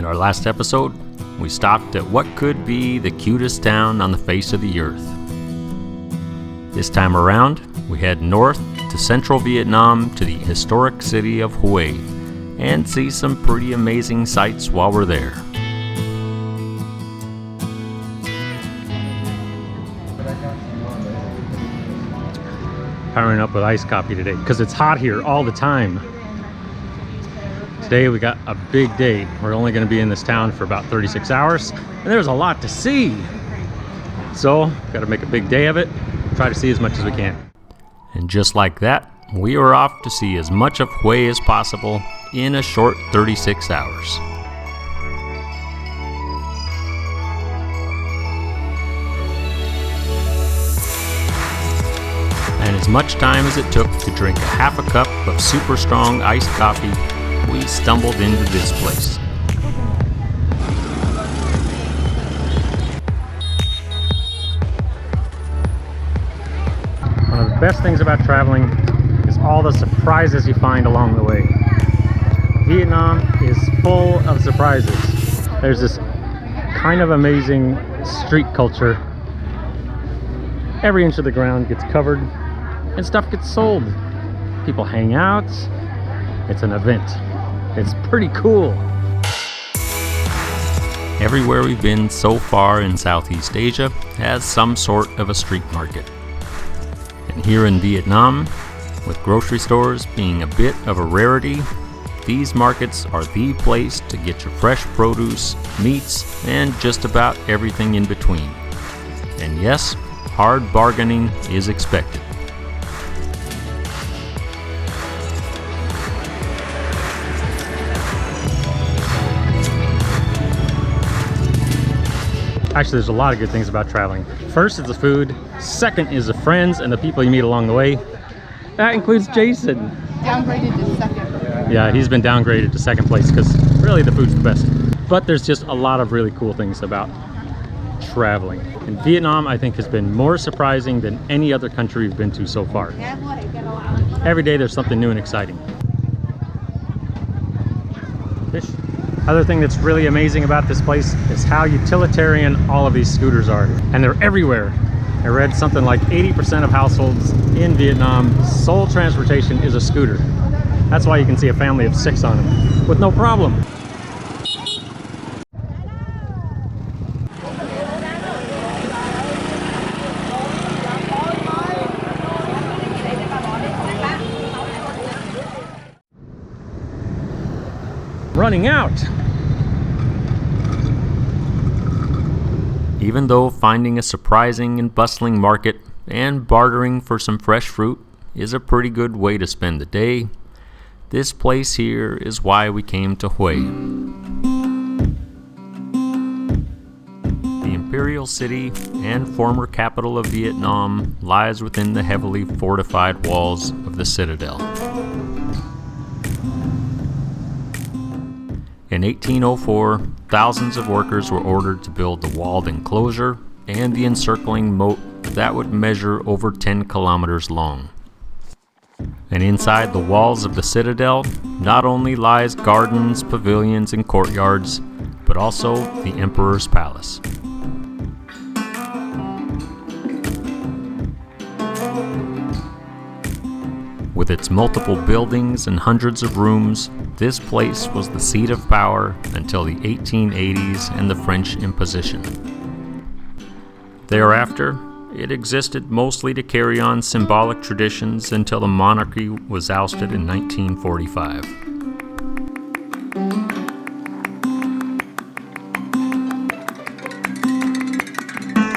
In our last episode, we stopped at what could be the cutest town on the face of the earth. This time around, we head north to central Vietnam to the historic city of Hue and see some pretty amazing sights while we're there. Powering up with iced coffee today because it's hot here all the time. Today we got a big day. We're only going to be in this town for about 36 hours and there's a lot to see. So, got to make a big day of it, try to see as much as we can. And just like that, we are off to see as much of Hue as possible in a short 36 hours. And as much time as it took to drink a half a cup of super strong iced coffee, we stumbled into this place. One of the best things about traveling is all the surprises you find along the way. Vietnam is full of surprises. There's this kind of amazing street culture. Every inch of the ground gets covered and stuff gets sold. People hang out. It's an event. It's pretty cool. Everywhere we've been so far in Southeast Asia has some sort of a street market. And here in Vietnam, with grocery stores being a bit of a rarity, these markets are the place to get your fresh produce, meats, and just about everything in between. And yes, hard bargaining is expected. Actually, there's a lot of good things about traveling. First is the food, second is the friends and the people you meet along the way. That includes Jason. Downgraded to second. Yeah, he's been downgraded to second place because really the food's the best. But there's just a lot of really cool things about traveling. And Vietnam, I think, has been more surprising than any other country we've been to so far. Every day there's something new and exciting. Fish. Other thing that's really amazing about this place is how utilitarian all of these scooters are. And they're everywhere. I read something like 80% of households in Vietnam, sole transportation is a scooter. That's why you can see a family of 6 on them with no problem. Running out. Even though finding a surprising and bustling market and bartering for some fresh fruit is a pretty good way to spend the day, this place here is why we came to Hue. The Imperial city and former capital of Vietnam lies within the heavily fortified walls of the citadel. In 1804, thousands of workers were ordered to build the walled enclosure and the encircling moat that would measure over 10 kilometers long. And inside the walls of the citadel not only lies gardens, pavilions, and courtyards, but also the Emperor's Palace. With its multiple buildings and hundreds of rooms, this place was the seat of power until the 1880s and the French imposition. Thereafter, it existed mostly to carry on symbolic traditions until the monarchy was ousted in 1945.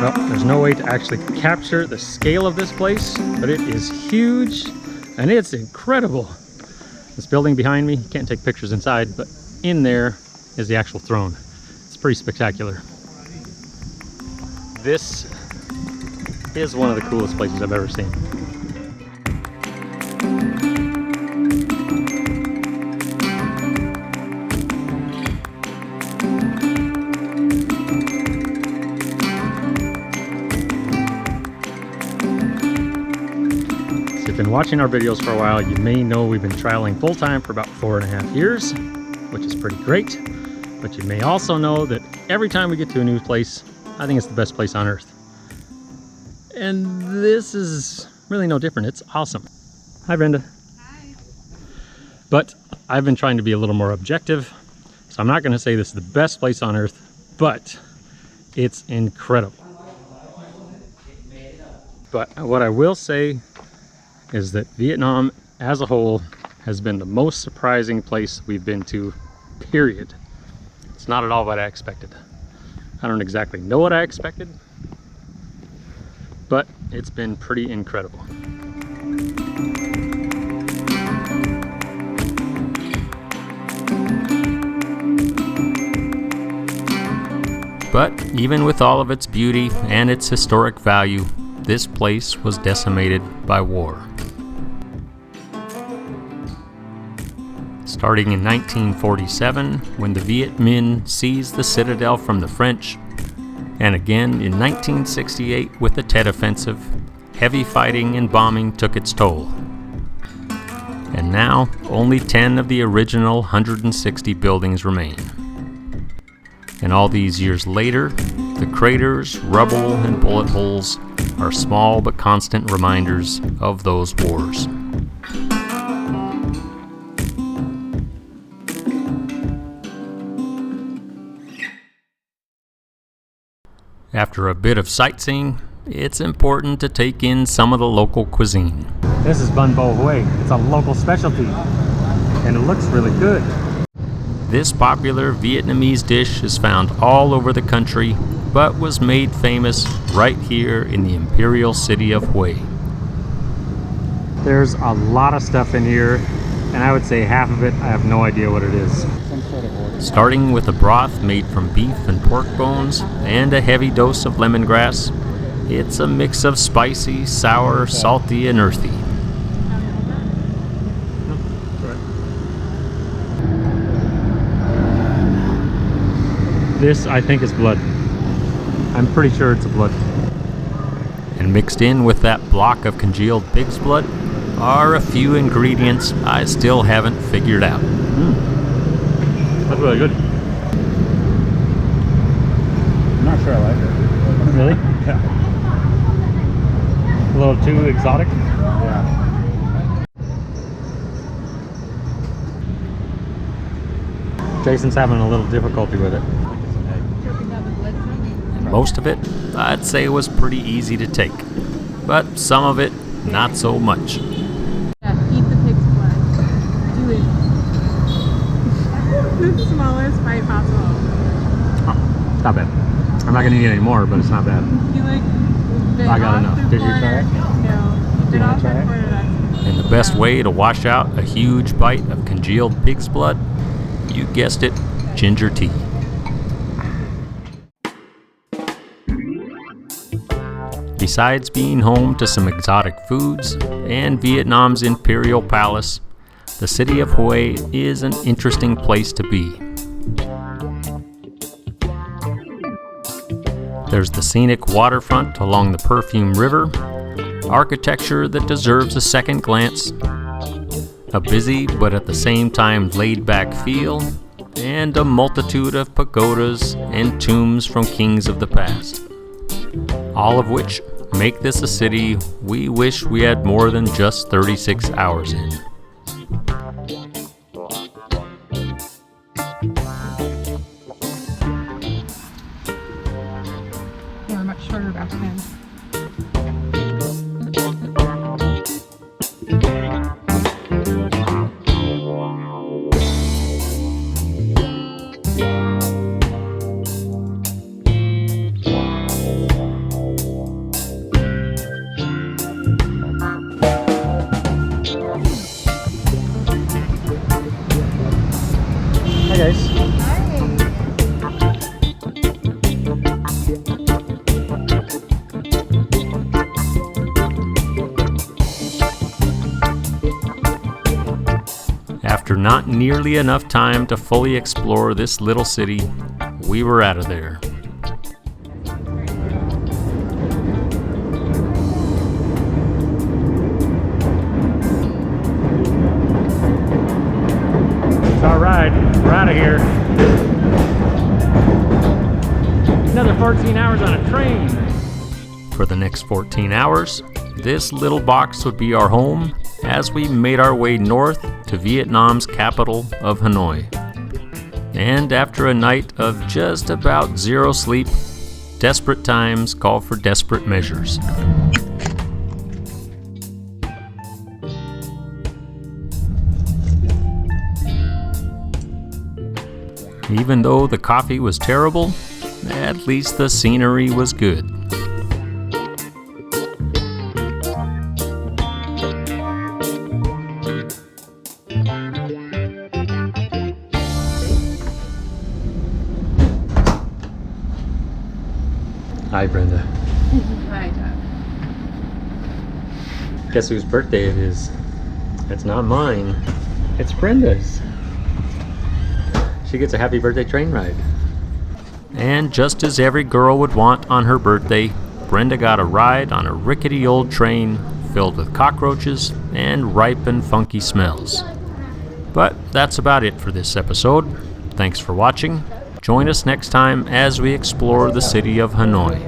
Well, there's no way to actually capture the scale of this place, but it is huge and it's incredible. This building behind me, you can't take pictures inside, but in there is the actual throne. It's pretty spectacular. This is one of the coolest places I've ever seen. If you've been watching our videos for a while, you may know we've been traveling full-time for about 4.5 years, which is pretty great. But you may also know that every time we get to a new place, I think it's the best place on earth. And this is really no different. It's awesome. Hi, Brenda. Hi. But I've been trying to be a little more objective, so I'm not going to say this is the best place on earth, but it's incredible. But what I will say is that Vietnam as a whole has been the most surprising place we've been to, period. It's not at all what I expected. I don't exactly know what I expected, but it's been pretty incredible. But even with all of its beauty and its historic value, this place was decimated by war. Starting in 1947, when the Viet Minh seized the citadel from the French, and again in 1968 with the Tet Offensive, heavy fighting and bombing took its toll. And now, only 10 of the original 160 buildings remain. And all these years later, the craters, rubble, and bullet holes are small but constant reminders of those wars. After a bit of sightseeing, it's important to take in some of the local cuisine. This is bun bo hue. It's a local specialty, and it looks really good. This popular Vietnamese dish is found all over the country, but was made famous right here in the Imperial city of Hue. There's a lot of stuff in here, and I would say half of it, I have no idea what it is. Starting with a broth made from beef and pork bones and a heavy dose of lemongrass, it's a mix of spicy, sour, salty, and earthy. This, I think, is blood. I'm pretty sure it's a blood. And mixed in with that block of congealed pig's blood are a few ingredients I still haven't figured out. That's really good. I'm not sure I like it. Really? Yeah. A little too exotic? Yeah. Jason's having a little difficulty with it. And most of it, I'd say, was pretty easy to take. But some of it, not so much. Yeah, eat the pig's blood. Do it. The smallest bite possible. Oh, it's not bad. I'm not gonna eat any more, but it's not bad. You like bit I got off enough. the Did you corner. try it? No. You bit wanna off the try it? corner. That's And the best way to wash out a huge bite of congealed pig's blood, you guessed it, ginger tea. Besides being home to some exotic foods and Vietnam's Imperial Palace, the city of Hue is an interesting place to be. There's the scenic waterfront along the Perfume River, architecture that deserves a second glance, a busy but at the same time laid-back feel, and a multitude of pagodas and tombs from kings of the past. All of which make this a city we wish we had more than just 36 hours in. yeah, much shorter back then. Hi guys. After not nearly enough time to fully explore this little city, we were out of there. It's all right, we're out of here. 14 hours on a train. For the next 14 hours, this little box would be our home as we made our way north to Vietnam's capital of Hanoi. And after a night of just about zero sleep, desperate times call for desperate measures. Even though the coffee was terrible, at least the scenery was good. Hi, Brenda. Hi, Doug. Guess whose birthday it is? It's not mine. It's Brenda's. She gets a happy birthday train ride. And just as every girl would want on her birthday, Brenda got a ride on a rickety old train filled with cockroaches and ripe and funky smells. But that's about it for this episode. Thanks for watching. Join us next time as we explore the city of Hanoi.